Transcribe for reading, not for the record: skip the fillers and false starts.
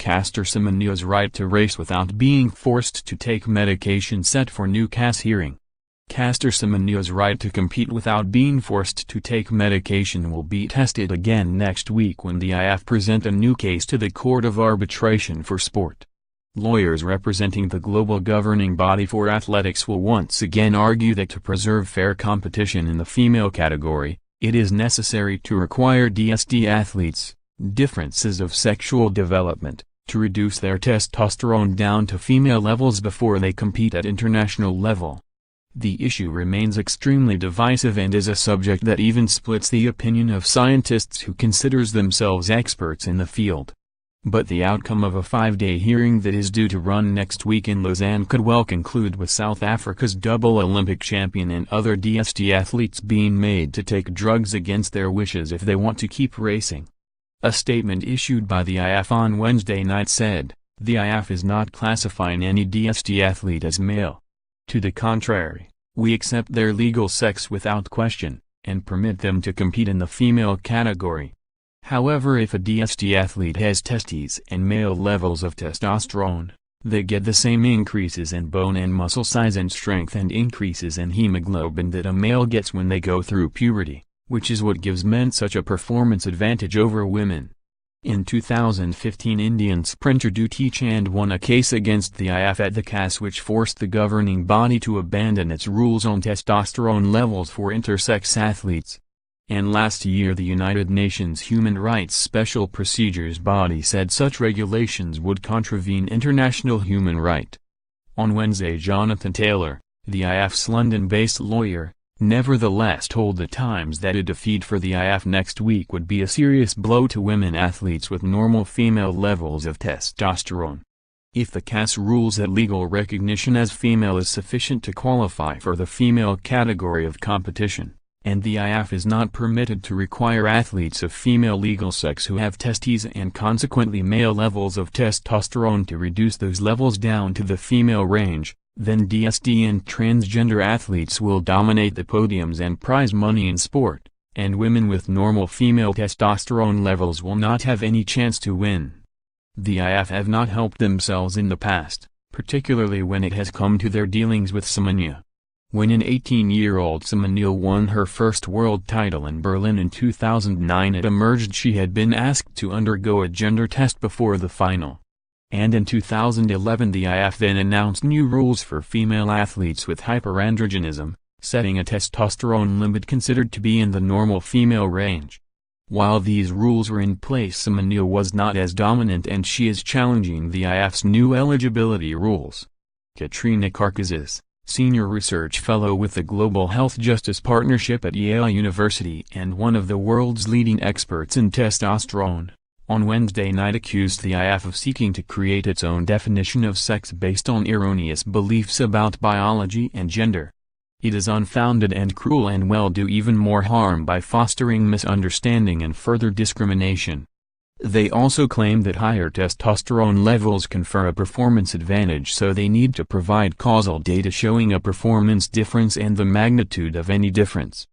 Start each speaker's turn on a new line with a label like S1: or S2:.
S1: Caster Semenya's right to race without being forced to take medication set for new CAS hearing. Caster Semenya's right to compete without being forced to take medication will be tested again next week when the IAAF present a new case to the Court of Arbitration for Sport. Lawyers representing the global governing body for athletics will once again argue that to preserve fair competition in the female category, it is necessary to require DSD athletes, differences of sexual development, to reduce their testosterone down to female levels before they compete at international level. The issue remains extremely divisive and is a subject that even splits the opinion of scientists who considers themselves experts in the field. But the outcome of a 5-day hearing that is due to run next week in Lausanne could well conclude with South Africa's double Olympic champion and other DSD athletes being made to take drugs against their wishes if they want to keep racing. A statement issued by the IAAF on Wednesday night said, "The IAAF is not classifying any DSD athlete as male. To the contrary, we accept their legal sex without question, and permit them to compete in the female category. However, if a DSD athlete has testes and male levels of testosterone, they get the same increases in bone and muscle size and strength and increases in hemoglobin that a male gets when they go through puberty, which is what gives men such a performance advantage over women." In 2015, Indian sprinter Dutee Chand won a case against the IAAF at the CAS which forced the governing body to abandon its rules on testosterone levels for intersex athletes. And last year the United Nations Human Rights Special Procedures Body said such regulations would contravene international human right. On Wednesday, Jonathan Taylor, the IAAF's London-based lawyer, nevertheless told The Times that a defeat for the IAAF next week would be a serious blow to women athletes with normal female levels of testosterone. If the CAS rules that legal recognition as female is sufficient to qualify for the female category of competition, and the IAAF is not permitted to require athletes of female legal sex who have testes and consequently male levels of testosterone to reduce those levels down to the female range, then DSD and transgender athletes will dominate the podiums and prize money in sport, and women with normal female testosterone levels will not have any chance to win. The IAAF have not helped themselves in the past, particularly when it has come to their dealings with Semenya. When an 18-year-old Semenya won her first world title in Berlin in 2009, it emerged she had been asked to undergo a gender test before the final. And in 2011 the IAAF then announced new rules for female athletes with hyperandrogenism, setting a testosterone limit considered to be in the normal female range. While these rules were in place, Semenya was not as dominant and she is challenging the IAAF's new eligibility rules. Katrina Karkazis, Senior Research Fellow with the Global Health Justice Partnership at Yale University and one of the world's leading experts in testosterone, on Wednesday night accused the IAAF of seeking to create its own definition of sex based on erroneous beliefs about biology and gender. It is unfounded and cruel and will do even more harm by fostering misunderstanding and further discrimination. They also claim that higher testosterone levels confer a performance advantage, so they need to provide causal data showing a performance difference and the magnitude of any difference.